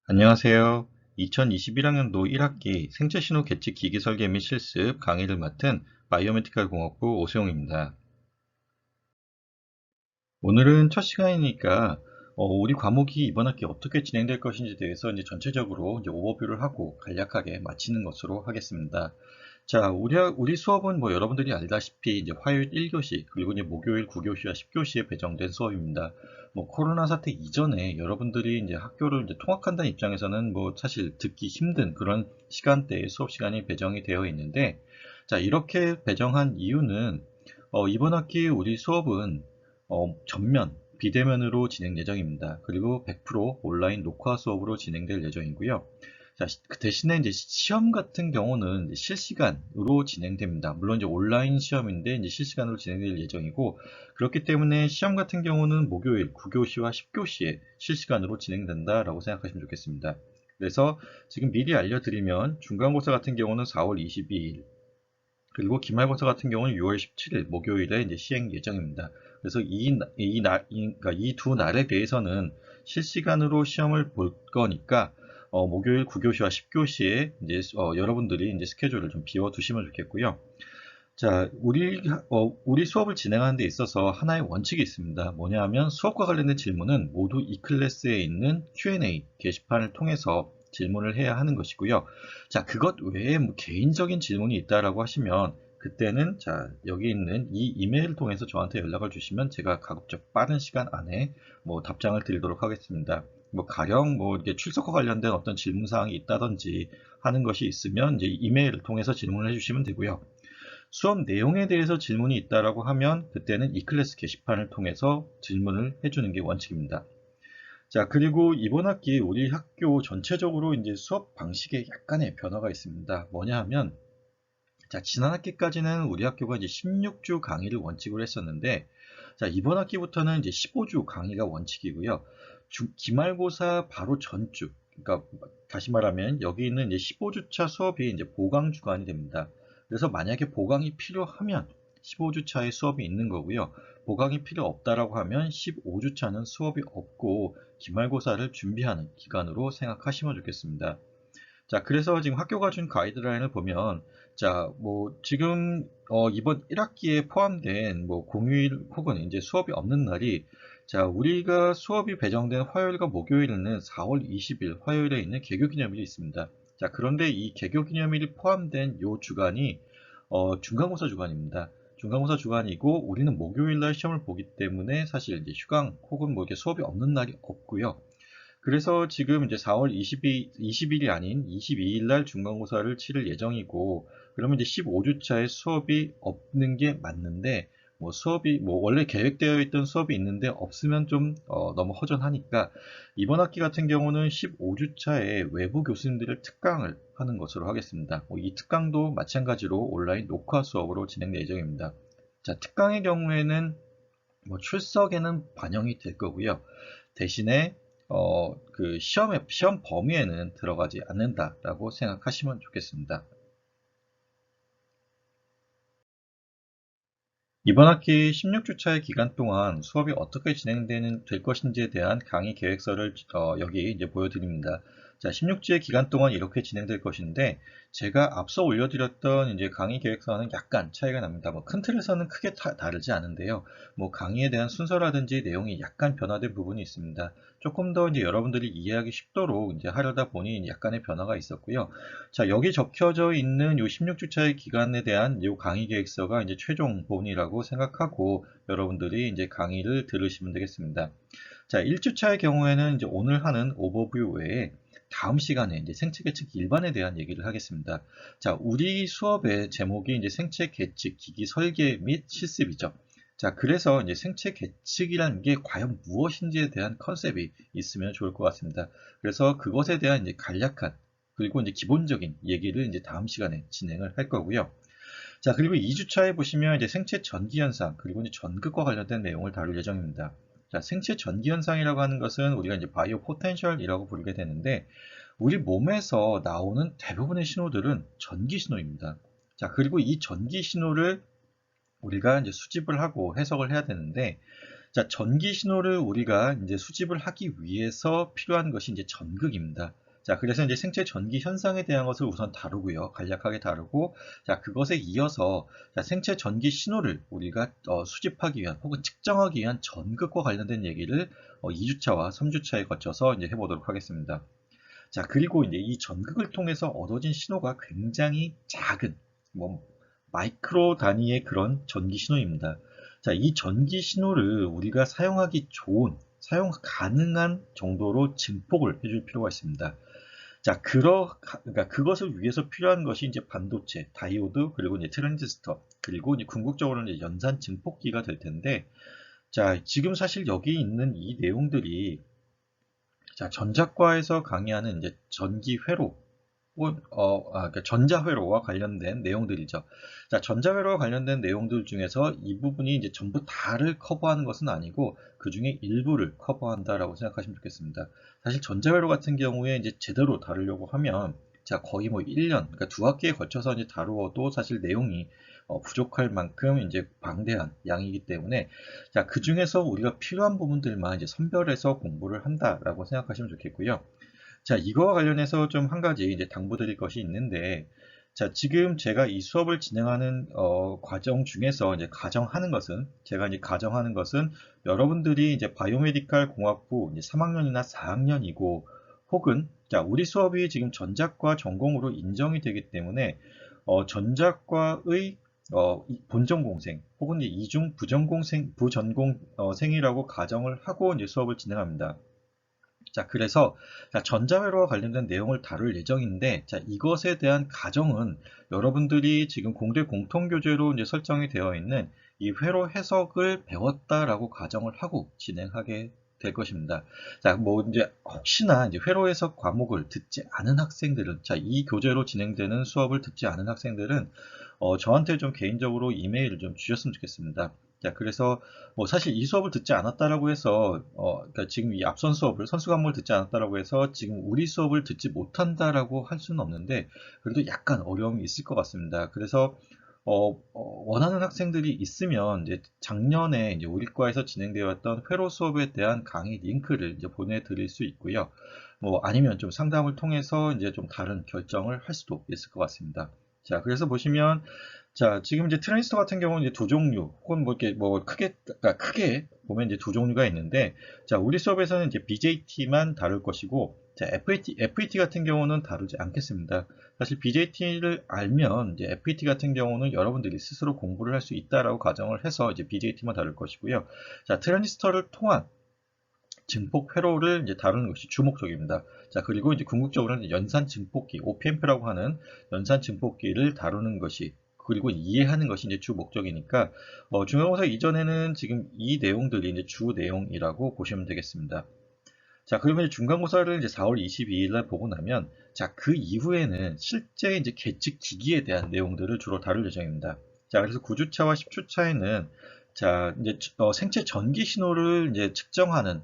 안녕하세요. 2021학년도 1학기 생체신호 계측 기기 설계 및 실습 강의를 맡은 바이오메디컬 공학부 오수용입니다. 오늘은 첫 시간이니까 우리 과목이 이번 학기 어떻게 진행될 것인지에 대해서 전체적으로 오버뷰를 하고 간략하게 마치는 것으로 하겠습니다. 자, 우리 수업은 여러분들이 알다시피 화요일 1교시, 그리고 목요일 9교시와 10교시에 배정된 수업입니다. 코로나 사태 이전에 여러분들이 학교를 통학한다는 입장에서는 사실 듣기 힘든 그런 시간대에 수업 시간이 배정이 되어 있는데, 자, 이렇게 배정한 이유는, 이번 학기 우리 수업은, 전면, 비대면으로 진행 예정입니다. 그리고 100% 온라인 녹화 수업으로 진행될 예정이고요. 자, 그 대신에 시험 같은 경우는 실시간으로 진행됩니다. 물론 온라인 시험인데 실시간으로 진행될 예정이고, 그렇기 때문에 시험 같은 경우는 목요일 9교시와 10교시에 실시간으로 진행된다라고 생각하시면 좋겠습니다. 그래서 지금 미리 알려드리면 중간고사 같은 경우는 4월 22일, 그리고 기말고사 같은 경우는 6월 17일 목요일에 시행 예정입니다. 그래서 그러니까 이 두 날에 대해서는 실시간으로 시험을 볼 거니까 목요일 9교시와 10교시에 여러분들이 스케줄을 좀 비워 두시면 좋겠고요. 자, 우리 수업을 진행하는 데 있어서 하나의 원칙이 있습니다. 뭐냐 하면 수업과 관련된 질문은 모두 이 클래스에 있는 Q&A 게시판을 통해서 질문을 해야 하는 것이고요. 자, 그것 외에 개인적인 질문이 있다라고 하시면 그때는 자, 여기 있는 이 이메일을 통해서 저한테 연락을 주시면 제가 가급적 빠른 시간 안에 답장을 드리도록 하겠습니다. 가령 이렇게 출석과 관련된 어떤 질문 사항이 있다든지 하는 것이 있으면 이제 이메일을 통해서 질문을 해주시면 되고요. 수업 내용에 대해서 질문이 있다라고 하면 그때는 이클래스 게시판을 통해서 질문을 해주는 게 원칙입니다. 자, 그리고 이번 학기 우리 학교 전체적으로 수업 방식에 약간의 변화가 있습니다. 뭐냐 하면, 자, 지난 학기까지는 우리 학교가 16주 강의를 원칙으로 했었는데, 자, 이번 학기부터는 15주 강의가 원칙이고요. 기말고사 바로 전주, 그러니까 다시 말하면 여기 있는 15주차 수업이 보강 주간이 됩니다. 그래서 만약에 보강이 필요하면 15주차에 수업이 있는 거고요. 보강이 필요 없다라고 하면 15주차는 수업이 없고 기말고사를 준비하는 기간으로 생각하시면 좋겠습니다. 자, 그래서 지금 학교가 준 가이드라인을 보면, 자, 지금, 이번 1학기에 포함된, 공휴일 혹은 수업이 없는 날이, 자, 우리가 수업이 배정된 화요일과 목요일에는 4월 20일 화요일에 있는 개교기념일이 있습니다. 자, 그런데 이 개교기념일이 포함된 요 주간이, 중간고사 주간입니다. 중간고사 주간이고, 우리는 목요일 날 시험을 보기 때문에 사실 휴강 혹은 이렇게 수업이 없는 날이 없고요. 그래서 지금 4월 20일이 아닌 22일 날 중간고사를 치를 예정이고, 그러면 15주차에 수업이 없는 게 맞는데, 수업이, 원래 계획되어 있던 수업이 있는데 없으면 좀, 너무 허전하니까, 이번 학기 같은 경우는 15주차에 외부 교수님들을 특강을 하는 것으로 하겠습니다. 이 특강도 마찬가지로 온라인 녹화 수업으로 진행될 예정입니다. 자, 특강의 경우에는 출석에는 반영이 될 거고요. 대신에 시험 범위에는 들어가지 않는다라고 생각하시면 좋겠습니다. 이번 학기 16주차의 기간 동안 수업이 어떻게 될 것인지에 대한 강의 계획서를 여기 보여드립니다. 자, 16주의 기간 동안 이렇게 진행될 것인데, 제가 앞서 올려드렸던 강의 계획서와는 약간 차이가 납니다. 큰 틀에서는 크게 다르지 않은데요. 강의에 대한 순서라든지 내용이 약간 변화된 부분이 있습니다. 조금 더 여러분들이 이해하기 쉽도록 하려다 보니 약간의 변화가 있었고요. 자, 여기 적혀져 있는 요 16주차의 기간에 대한 요 강의 계획서가 최종본이라고 생각하고 여러분들이 강의를 들으시면 되겠습니다. 자, 1주차의 경우에는 오늘 하는 오버뷰 외에 다음 시간에 생체 계측 일반에 대한 얘기를 하겠습니다. 자, 우리 수업의 제목이 생체 계측 기기 설계 및 실습이죠. 자, 그래서 생체 계측이라는 게 과연 무엇인지에 대한 컨셉이 있으면 좋을 것 같습니다. 그래서 그것에 대한 간략한 그리고 기본적인 얘기를 다음 시간에 진행을 할 거고요. 자, 그리고 2주차에 보시면 생체 전기 현상, 그리고 전극과 관련된 내용을 다룰 예정입니다. 자, 생체 전기 현상이라고 하는 것은 우리가 바이오 포텐셜이라고 부르게 되는데, 우리 몸에서 나오는 대부분의 신호들은 전기 신호입니다. 자, 그리고 이 전기 신호를 우리가 수집을 하고 해석을 해야 되는데, 자, 전기 신호를 우리가 이제 수집을 하기 위해서 필요한 것이 이제 전극입니다. 자, 그래서 이제 생체 전기 현상에 대한 것을 우선 다루고요. 간략하게 다루고, 자, 그것에 이어서 자, 생체 전기 신호를 우리가 수집하기 위한 혹은 측정하기 위한 전극과 관련된 얘기를 2주차와 3주차에 거쳐서 이제 해보도록 하겠습니다. 자, 그리고 이제 이 전극을 통해서 얻어진 신호가 굉장히 작은, 뭐, 마이크로 단위의 그런 전기 신호입니다. 자, 이 전기 신호를 우리가 사용하기 좋은, 사용 가능한 정도로 증폭을 해줄 필요가 있습니다. 자, 그러니까 그것을 위해서 필요한 것이 이제 반도체, 다이오드, 그리고 이제 트랜지스터, 그리고 이제 궁극적으로는 이제 연산 증폭기가 될 텐데, 자, 지금 사실 여기 있는 이 내용들이 자, 전자과에서 강의하는 이제 전기 회로 그러니까 전자회로와 관련된 내용들이죠. 자, 전자회로와 관련된 내용들 중에서 이 부분이 이제 전부 다를 커버하는 것은 아니고 그 중에 일부를 커버한다라고 생각하시면 좋겠습니다. 사실 전자회로 같은 경우에 이제 제대로 다루려고 하면 자, 거의 뭐 1년, 그러니까 두 학기에 걸쳐서 이제 다루어도 사실 내용이 부족할 만큼 이제 방대한 양이기 때문에 자, 그 중에서 우리가 필요한 부분들만 이제 선별해서 공부를 한다라고 생각하시면 좋겠고요. 자, 이거와 관련해서 좀 한 가지 이제 당부드릴 것이 있는데, 자, 지금 제가 이 수업을 진행하는 과정 중에서 이제 제가 이제 가정하는 것은 여러분들이 이제 바이오메디칼 공학부 이제 3학년이나 4학년이고, 혹은 자, 우리 수업이 지금 전자과 전공으로 인정이 되기 때문에 전자과의 본전공생 혹은 이제 이중 부전공생이라고 가정을 하고 이제 수업을 진행합니다. 자, 그래서 자, 전자회로와 관련된 내용을 다룰 예정인데, 자, 이것에 대한 가정은 여러분들이 지금 공대 공통교재로 이제 설정이 되어 있는 이 회로 해석을 배웠다라고 가정을 하고 진행하게 될 것입니다. 자, 뭐 이제 혹시나 이제 회로 해석 과목을 듣지 않은 학생들은, 자, 이 교재로 진행되는 수업을 듣지 않은 학생들은 저한테 좀 개인적으로 이메일을 좀 주셨으면 좋겠습니다. 자, 그래서 뭐 사실 이 수업을 듣지 않았다라고 해서 그러니까 지금 이 앞선 수업을 선수 과목을 듣지 않았다라고 해서 지금 우리 수업을 듣지 못한다라고 할 수는 없는데 그래도 약간 어려움이 있을 것 같습니다. 그래서 원하는 학생들이 있으면 이제 작년에 이제 우리 과에서 진행되어 왔던 회로 수업에 대한 강의 링크를 이제 보내드릴 수 있고요. 뭐 아니면 좀 상담을 통해서 이제 좀 다른 결정을 할 수도 있을 것 같습니다. 자, 그래서 보시면 자, 지금 이제 트랜지스터 같은 경우는 이제 두 종류, 혹은 뭐 이렇게 뭐 그러니까 크게 보면 이제 두 종류가 있는데, 자, 우리 수업에서는 이제 BJT만 다룰 것이고, 자, FET 같은 경우는 다루지 않겠습니다. 사실 BJT를 알면 이제 FET 같은 경우는 여러분들이 스스로 공부를 할 수 있다라고 가정을 해서 이제 BJT만 다룰 것이고요. 자, 트랜지스터를 통한 증폭 회로를 이제 다루는 것이 주 목적입니다. 자, 그리고 이제 궁극적으로는 연산 증폭기, OPMP라고 하는 연산 증폭기를 다루는 것이 그리고 이해하는 것이 이제 주 목적이니까 중간고사 이전에는 지금 이 내용들이 이제 주 내용이라고 보시면 되겠습니다. 자, 그러면 중간고사를 이제 4월 22일 날 보고 나면 자, 그 이후에는 실제 이제 계측 기기에 대한 내용들을 주로 다룰 예정입니다. 자, 그래서 9주차와 10주차에는 자, 이제 생체 전기 신호를 이제 측정하는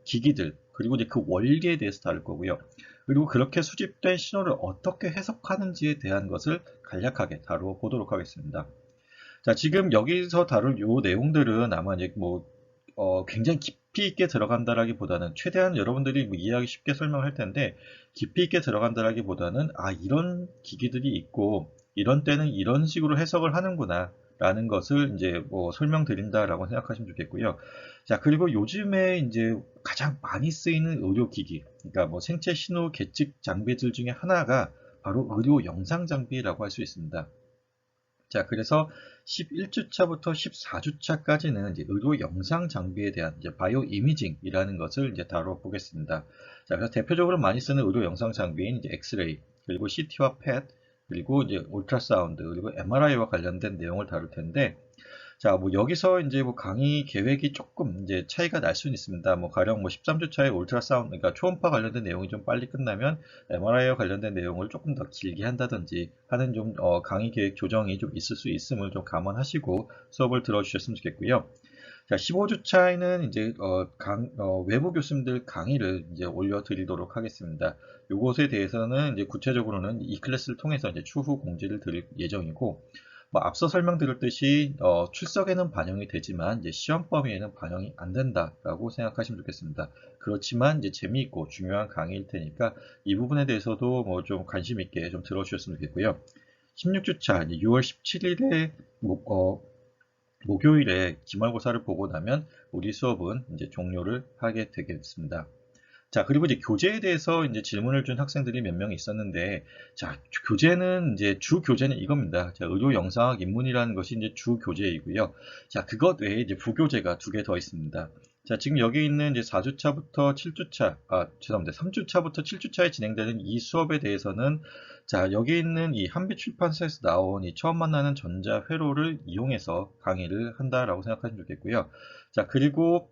기기들 그리고 이제 그 원리에 대해서 다룰 거고요. 그리고 그렇게 수집된 신호를 어떻게 해석하는지에 대한 것을 간략하게 다루어 보도록 하겠습니다. 자, 지금 여기서 다룰 요 내용들은 아마 이제 뭐 굉장히 깊이 있게 들어간다라기보다는 최대한 여러분들이 뭐 이해하기 쉽게 설명할 텐데 깊이 있게 들어간다라기보다는 이런 기기들이 있고 이런 때는 이런 식으로 해석을 하는구나 라는 것을 이제 뭐 설명드린다라고 생각하시면 좋겠고요. 자, 그리고 요즘에 이제 가장 많이 쓰이는 의료기기, 그러니까 뭐 생체 신호 계측 장비들 중에 하나가 바로 의료 영상 장비라고 할 수 있습니다. 자, 그래서 11주차부터 14주차까지는 이제 의료 영상 장비에 대한 이제 바이오 이미징이라는 것을 이제 다뤄보겠습니다. 자, 그래서 대표적으로 많이 쓰는 의료 영상 장비인 이제 엑스레이, 그리고 CT와 펫, 그리고 이제 울트라사운드, 그리고 MRI와 관련된 내용을 다룰 텐데, 자, 뭐 여기서 이제 뭐 강의 계획이 조금 이제 차이가 날 수는 있습니다. 뭐 가령 뭐 13주차에 울트라사운드, 그러니까 초음파 관련된 내용이 좀 빨리 끝나면 MRI와 관련된 내용을 조금 더 길게 한다든지 하는 좀 강의 계획 조정이 좀 있을 수 있음을 좀 감안하시고 수업을 들어주셨으면 좋겠고요. 자, 15주차에는 이제 외부 교수님들 강의를 이제 올려드리도록 하겠습니다. 요것에 대해서는 이제 구체적으로는 이 클래스를 통해서 이제 추후 공지를 드릴 예정이고, 뭐 앞서 설명드렸듯이 출석에는 반영이 되지만 이제 시험 범위에는 반영이 안 된다라고 생각하시면 좋겠습니다. 그렇지만 이제 재미있고 중요한 강의일 테니까 이 부분에 대해서도 뭐 좀 관심 있게 좀 들어주셨으면 좋겠고요. 16주차 6월 17일에 목요일에 기말고사를 보고 나면 우리 수업은 이제 종료를 하게 되겠습니다. 자, 그리고 이제 교재에 대해서 이제 질문을 준 학생들이 몇 명 있었는데, 자, 교재는 이제 주 교재는 이겁니다. 자, 의료 영상학 입문이라는 것이 이제 주 교재이고요. 자, 그것 외에 이제 부교재가 두 개 더 있습니다. 자, 지금 여기 있는 이제 4주차부터 7주차, 죄송합니다. 3주차부터 7주차에 진행되는 이 수업에 대해서는, 자, 여기 있는 이 한빛 출판사에서 나온 이 처음 만나는 전자회로를 이용해서 강의를 한다라고 생각하시면 좋겠고요. 자, 그리고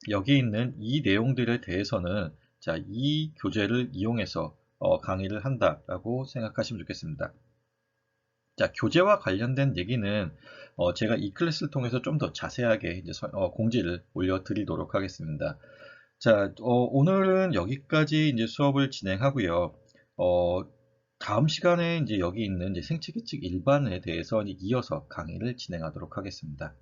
여기 있는 이 내용들에 대해서는 자, 이 교재를 이용해서 강의를 한다라고 생각하시면 좋겠습니다. 자, 교재와 관련된 얘기는 제가 이 클래스를 통해서 좀 더 자세하게 이제 공지를 올려드리도록 하겠습니다. 자, 오늘은 여기까지 이제 수업을 진행하고요. 다음 시간에 이제 여기 있는 이제 생체 계측 일반에 대해서 이어서 강의를 진행하도록 하겠습니다.